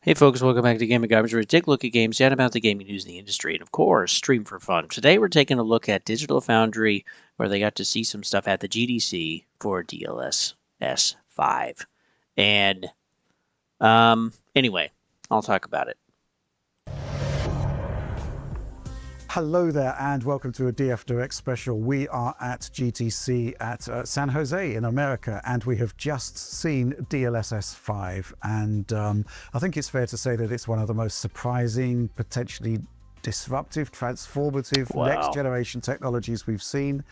Hey folks, welcome back to Gaming Garbage, where we take a look at games, chat about the gaming news in the industry, and of course, stream for fun. Today we're taking a look at Digital Foundry, where they got to see some stuff at the GDC for DLSS 5. And, anyway, I'll talk about it. Hello there and welcome to a DF Direct special. We are at GTC at San Jose in America, and we have just seen DLSS 5, and I think it's fair to say that it's one of the most surprising, potentially disruptive, transformative, next generation technologies we've seen.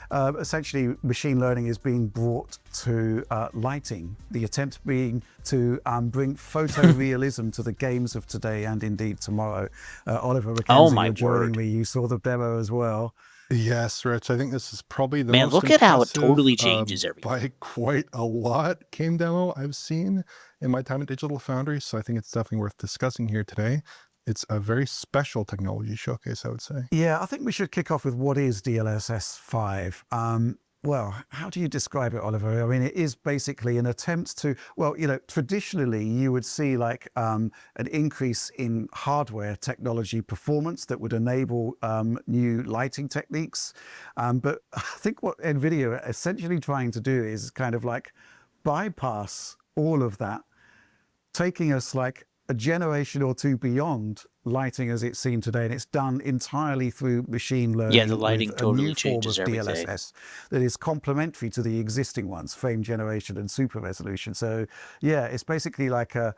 Essentially, machine learning is being brought to lighting, the attempt being to bring photorealism to the games of today and indeed tomorrow. Oliver McKenzie, you're joining me. You saw the demo as well. Yes, Rich. I think this is probably the most look at how it totally changes everything. By quite a lot game demo I've seen in my time at Digital Foundry, so I think it's definitely worth discussing here today. It's a very special technology showcase, I would say. Yeah, I think we should kick off with what is DLSS 5. Well, how do you describe it, Oliver? I mean, it is basically an attempt to, well, you know, traditionally you would see like an increase in hardware technology performance that would enable new lighting techniques. But I think what NVIDIA are essentially trying to do is kind of like bypass all of that, taking us like a generation or two beyond lighting as it's seen today, and it's done entirely through machine learning. Yeah, the lighting with totally a new changes form of everything. DLSS that is complementary to the existing ones, frame generation and super resolution. So yeah, it's basically like a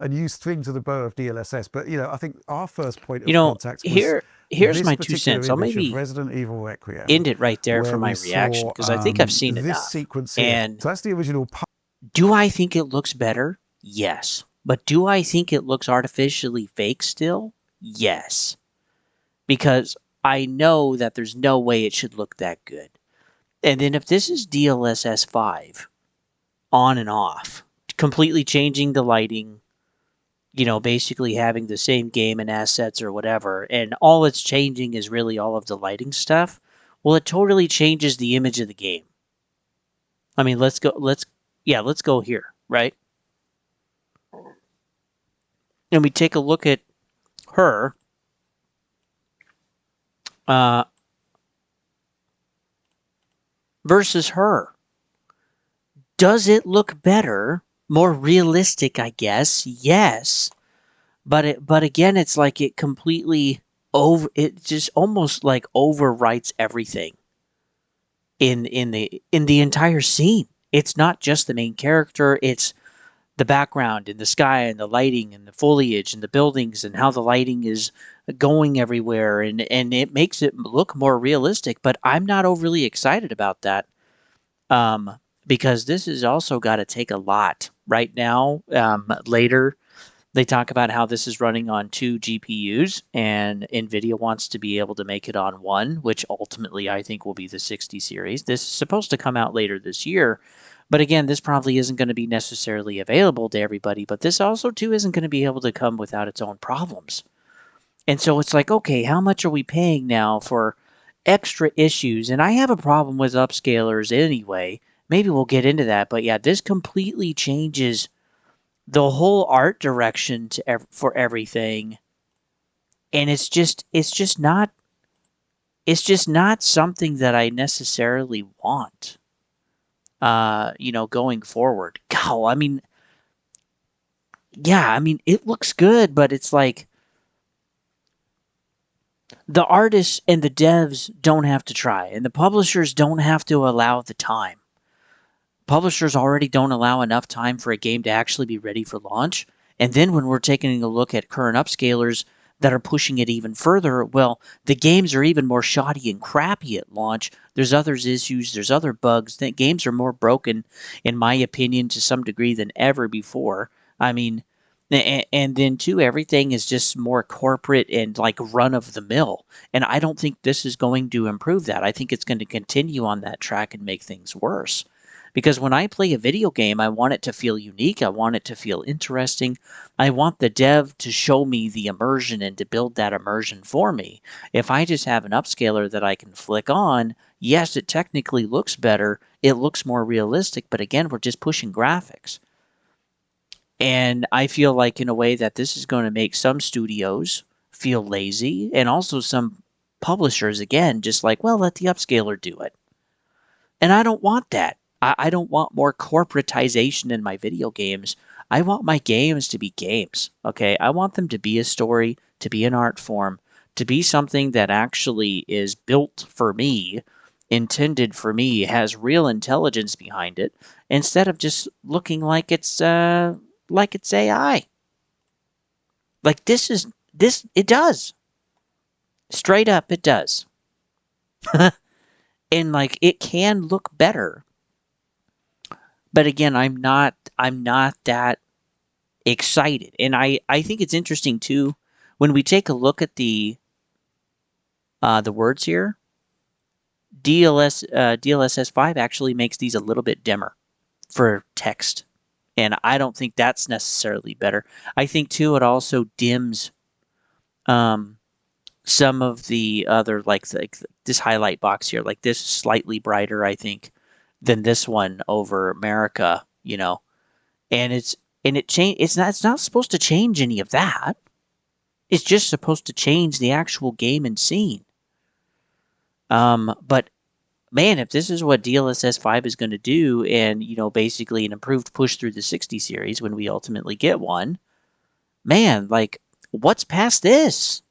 new string to the bow of DLSS. But you know, I think our first point of contact was here's my 2 cents. I'll maybe Resident Evil Requiem, end it right there for my reaction, because I think I've seen this enough. sequence here. And so that's the original. Do I think it looks better? Yes. But do I think it looks artificially fake still? Yes. Because I know that there's no way it should look that good. And then if this is DLSS 5, on and off, completely changing the lighting, you know, basically having the same game and assets or whatever, and all it's changing is really all of the lighting stuff, well, it totally changes the image of the game. I mean, let's go here, right? And we take a look at her, versus her. Does it look better? More realistic, I guess. Yes. But again, it's like it completely it just almost like overwrites everything in the entire scene. It's not just the main character, it's the background and the sky and the lighting and the foliage and the buildings and how the lighting is going everywhere, and it makes it look more realistic. But I'm not overly excited about that, because this has also got to take a lot. Right now, later, they talk about how this is running on 2 GPUs, and NVIDIA wants to be able to make it on 1, which ultimately I think will be the 60 series. This is supposed to come out later this year. But again, this probably isn't going to be necessarily available to everybody, but this also, too, isn't going to be able to come without its own problems. And so it's like, okay, how much are we paying now for extra issues? And I have a problem with Upscalers anyway. Maybe we'll get into that. But yeah, this completely changes the whole art direction for everything. And it's just not something that I necessarily want. You know, going forward. God, I mean, yeah, I mean, it looks good, but it's like the artists and the devs don't have to try, and the publishers don't have to allow the time. Publishers already don't allow enough time for a game to actually be ready for launch. And then when we're taking a look at current upscalers that are pushing it even further, well, the games are even more shoddy and crappy at launch. There's other issues, there's other bugs. The games are more broken, in my opinion, to some degree than ever before. I mean, and then too, everything is just more corporate and like run of the mill. And I don't think this is going to improve that. I think it's going to continue on that track and make things worse. Because when I play a video game, I want it to feel unique. I want it to feel interesting. I want the dev to show me the immersion and to build that immersion for me. If I just have an upscaler that I can flick on, yes, it technically looks better. It looks more realistic. But again, we're just pushing graphics. And I feel like in a way that this is going to make some studios feel lazy, and also some publishers, again, just like, well, let the upscaler do it. And I don't want that. I don't want more corporatization in my video games. I want my games to be games. Okay. I want them to be a story, to be an art form, to be something that actually is built for me, intended for me, has real intelligence behind it, instead of just looking like it's AI. Like this it does. Straight up it does. And like it can look better. But again, I'm not that excited. And I think it's interesting too when we take a look at the words here. DLSS 5 actually makes these a little bit dimmer for text, and I don't think that's necessarily better. I think too it also dims um, some of the other, like this highlight box here, like this is slightly brighter, I think, than this one over America. And it change. It's not supposed to change any of that. It's just supposed to change the actual game and scene. But man, if this is what DLSS 5 is going to do, and basically an improved push through the 60 series when we ultimately get one, man, like what's past this?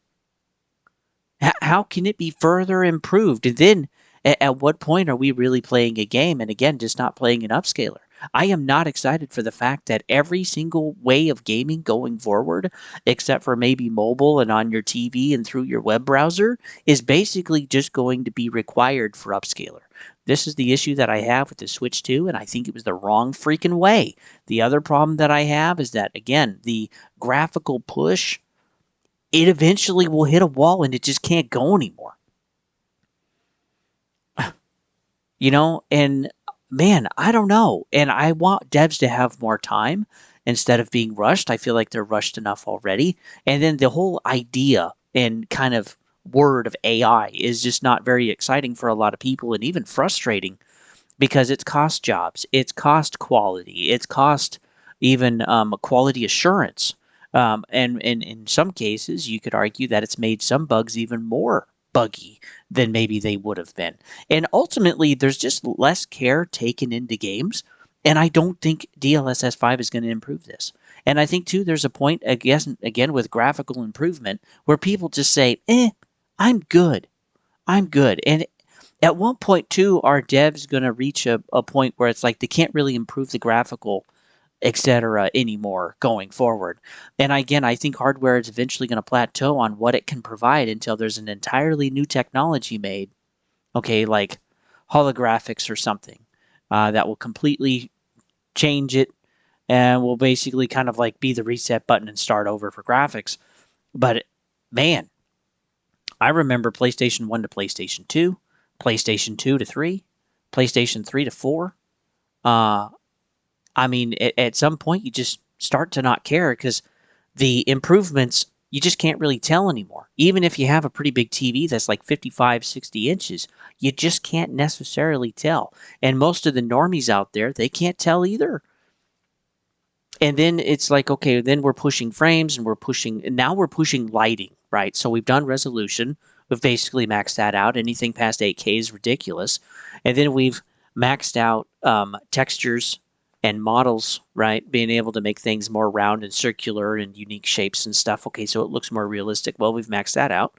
How can it be further improved? And then at what point are we really playing a game, and again, just not playing an upscaler? I am not excited for the fact that every single way of gaming going forward, except for maybe mobile and on your TV and through your web browser, is basically just going to be required for upscaler. This is the issue that I have with the Switch 2, and I think it was the wrong freaking way. The other problem that I have is that, again, the graphical push, it eventually will hit a wall and it just can't go anymore. And man, I don't know. And I want devs to have more time instead of being rushed. I feel like they're rushed enough already. And then the whole idea and kind of word of AI is just not very exciting for a lot of people, and even frustrating, because it's cost jobs, it's cost quality, it's cost even quality assurance. And in some cases, you could argue that it's made some bugs even more buggy than maybe they would have been. And ultimately, there's just less care taken into games. And I don't think DLSS 5 is going to improve this. And I think, too, there's a point, again, with graphical improvement where people just say, I'm good. I'm good. And at one point, too, are devs going to reach a point where it's like they can't really improve the graphical, etc. anymore going forward? And again, I think hardware is eventually going to plateau on what it can provide until there's an entirely new technology made, okay, like holographics or something, that will completely change it and will basically kind of like be the reset button and start over for graphics. But man, I remember PlayStation 1 to PlayStation 2, PlayStation 2 to 3, PlayStation 3 to 4. Uh, I mean, at some point, you just start to not care because the improvements, you just can't really tell anymore. Even if you have a pretty big TV that's like 55, 60 inches, you just can't necessarily tell. And most of the normies out there, they can't tell either. And then it's like, okay, then we're pushing frames and now we're pushing lighting, right? So we've done resolution. We've basically maxed that out. Anything past 8K is ridiculous. And then we've maxed out textures and models, right? Being able to make things more round and circular and unique shapes and stuff. Okay, so it looks more realistic. Well, we've maxed that out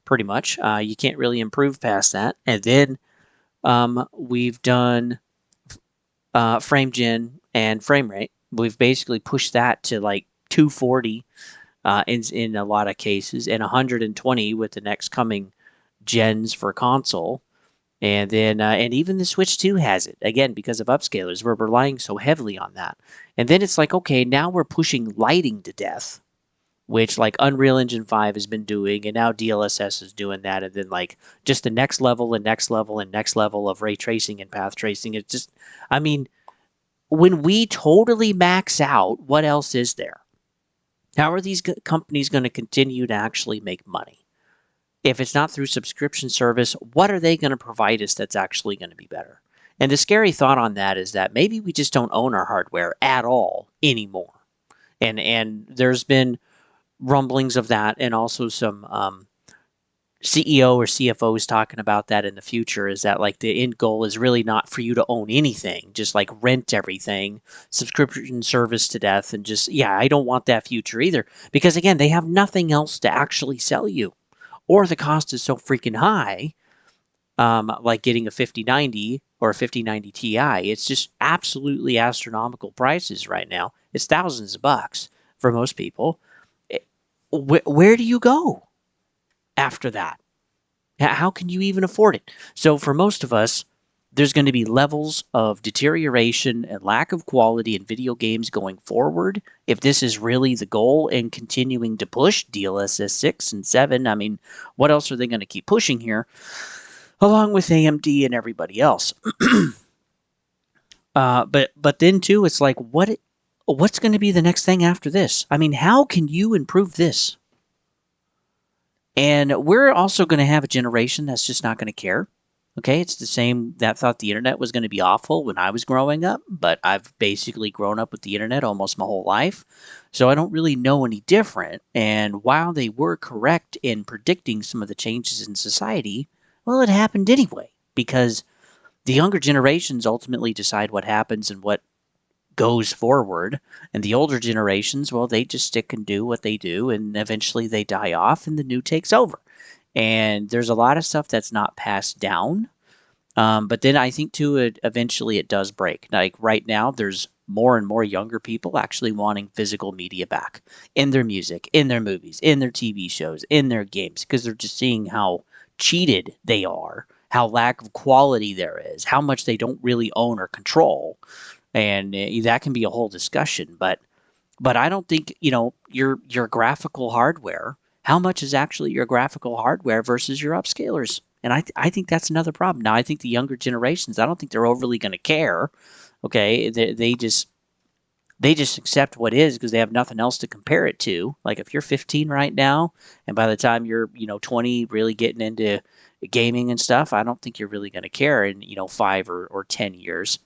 pretty much. You can't really improve past that. And then we've done frame gen and frame rate. We've basically pushed that to like 240 in a lot of cases, and 120 with the next coming gens for console. And then and even the Switch 2 has it, again, because of upscalers. We're relying so heavily on that. And then it's like, okay, now we're pushing lighting to death, which like Unreal Engine 5 has been doing, and now DLSS is doing that. And then like just the next level and next level and next level of ray tracing and path tracing. It's just, I mean, when we totally max out, what else is there? How are these companies going to continue to actually make money? If it's not through subscription service, what are they going to provide us that's actually going to be better? And the scary thought on that is that maybe we just don't own our hardware at all anymore. And there's been rumblings of that, and also some CEO or CFOs talking about that in the future, is that like the end goal is really not for you to own anything, just like rent everything, subscription service to death, and just, yeah, I don't want that future either. Because again, they have nothing else to actually sell you, or the cost is so freaking high, like getting a 5090 or a 5090 Ti. It's just absolutely astronomical prices right now. It's thousands of bucks for most people. Where do you go after that? How can you even afford it? So for most of us, there's going to be levels of deterioration and lack of quality in video games going forward. If this is really the goal and continuing to push DLSS 6 and 7, I mean, what else are they going to keep pushing here? Along with AMD and everybody else. But then too, it's like, what's going to be the next thing after this? I mean, how can you improve this? And we're also going to have a generation that's just not going to care. Okay, it's the same that thought the internet was going to be awful when I was growing up, but I've basically grown up with the internet almost my whole life. So I don't really know any different. And while they were correct in predicting some of the changes in society, well, it happened anyway, because the younger generations ultimately decide what happens and what goes forward. And the older generations, well, they just stick and do what they do, and eventually they die off and the new takes over. And there's a lot of stuff that's not passed down. But then I think too, eventually it does break. Like right now, there's more and more younger people actually wanting physical media back in their music, in their movies, in their TV shows, in their games, because they're just seeing how cheated they are, how lack of quality there is, how much they don't really own or control. And that can be a whole discussion. But I don't think, your graphical hardware. How much is actually your graphical hardware versus your upscalers? And I think that's another problem. Now I think the younger generations, I don't think they're overly going to care. Okay, they just accept what is because they have nothing else to compare it to. Like if you're 15 right now, and by the time you're 20, really getting into gaming and stuff, I don't think you're really going to care in 5 or 10 years.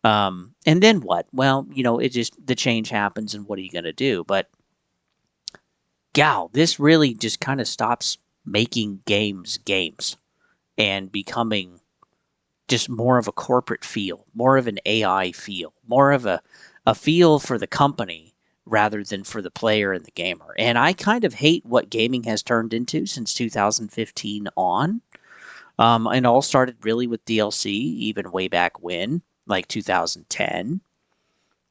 And then what? Well, it just, the change happens, and what are you going to do? But gal, this really just kind of stops making games and becoming just more of a corporate feel, more of an AI feel, more of a feel for the company rather than for the player and the gamer. And I kind of hate what gaming has turned into since 2015 on. And all started really with DLC, even way back when, like 2010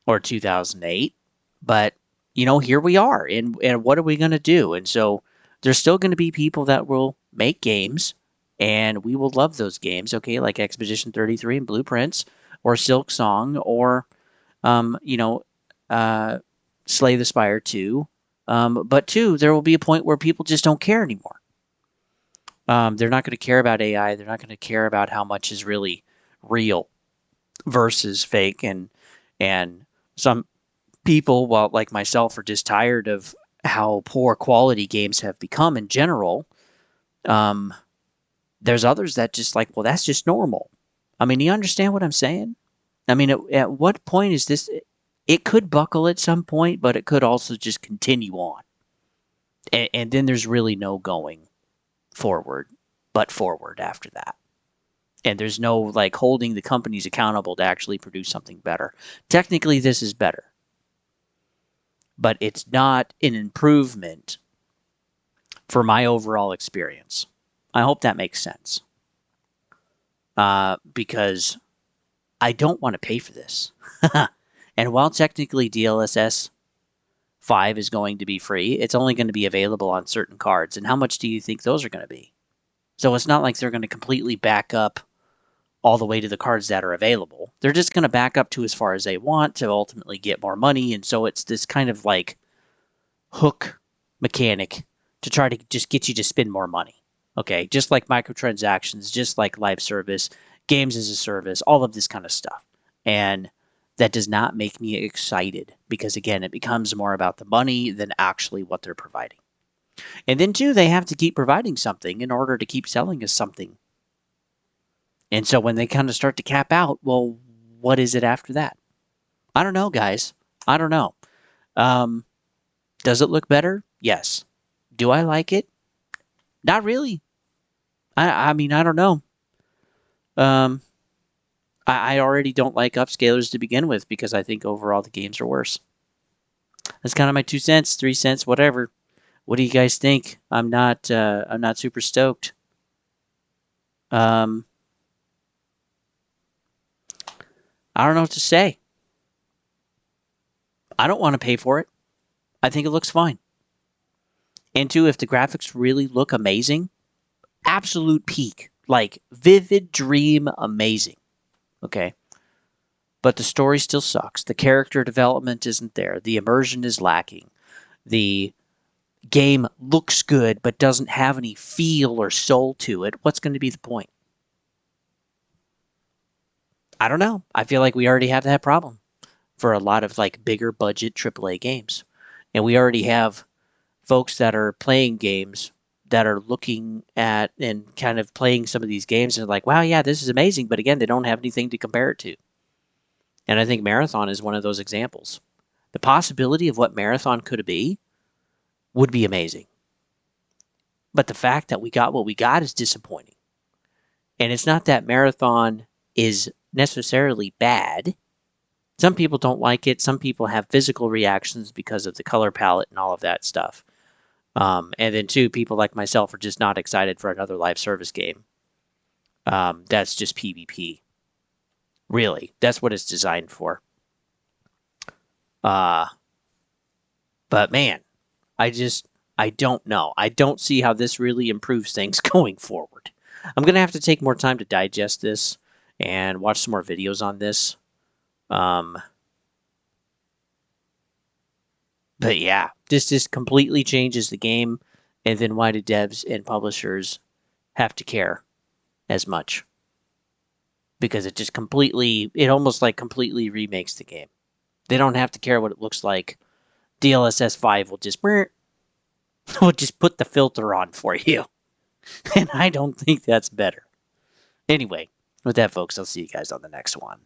or 2008. But, here we are. And what are we going to do? And so there's still going to be people that will make games, and we will love those games, okay, like Expedition 33 and Blueprints, or Silk Song, or, um, you know, uh, Slay the Spire 2. But two, there will be a point where people just don't care anymore. They're not going to care about AI. They're not going to care about how much is really real versus fake. And some people, well, like myself, are just tired of how poor quality games have become in general. Um, there's others that just like, well, that's just normal. I mean, you understand what I'm saying? I mean, at what point is this? It could buckle at some point, but it could also just continue on. And then there's really no going forward, but forward after that. And there's no like holding the companies accountable to actually produce something better. Technically, this is better, but it's not an improvement for my overall experience. I hope that makes sense. Because I don't want to pay for this. And while technically DLSS 5 is going to be free, it's only going to be available on certain cards. And how much do you think those are going to be? So it's not like they're going to completely back up all the way to the cards that are available. They're just going to back up to as far as they want to ultimately get more money. And so it's this kind of like hook mechanic to try to just get you to spend more money. Okay, just like microtransactions, just like live service, games as a service, all of this kind of stuff. And that does not make me excited because, again, it becomes more about the money than actually what they're providing. And then, too, they have to keep providing something in order to keep selling us something. And so when they kind of start to cap out, well, what is it after that? I don't know, guys. I don't know. Does it look better? Yes. Do I like it? Not really. I mean, I don't know. Um, I already don't like upscalers to begin with because I think overall the games are worse. That's kind of my 2 cents, 3 cents, whatever. What do you guys think? I'm not. I'm not super stoked. Um, I don't know what to say. I don't want to pay for it. I think it looks fine. And two, if the graphics really look amazing, absolute peak, like vivid dream amazing. Okay. But the story still sucks. The character development isn't there. The immersion is lacking. The game looks good but doesn't have any feel or soul to it. What's going to be the point? I don't know. I feel like we already have that problem for a lot of like bigger budget AAA games. And we already have folks that are playing games that are looking at and kind of playing some of these games and like, wow, yeah, this is amazing. But again, they don't have anything to compare it to. And I think Marathon is one of those examples. The possibility of what Marathon could be would be amazing. But the fact that we got what we got is disappointing. And it's not that Marathon is necessarily bad. Some people don't like it. Some people have physical reactions because of the color palette and all of that stuff. And then, two, people like myself are just not excited for another live service game. That's just PvP. Really, that's what it's designed for. But man, I don't know. I don't see how this really improves things going forward. I'm going to have to take more time to digest this and watch some more videos on this. But yeah, this just completely changes the game. And then why do devs and publishers have to care as much? Because it almost like completely remakes the game. They don't have to care what it looks like. DLSS 5 will just put the filter on for you. And I don't think that's better. Anyway, with that, folks, I'll see you guys on the next one.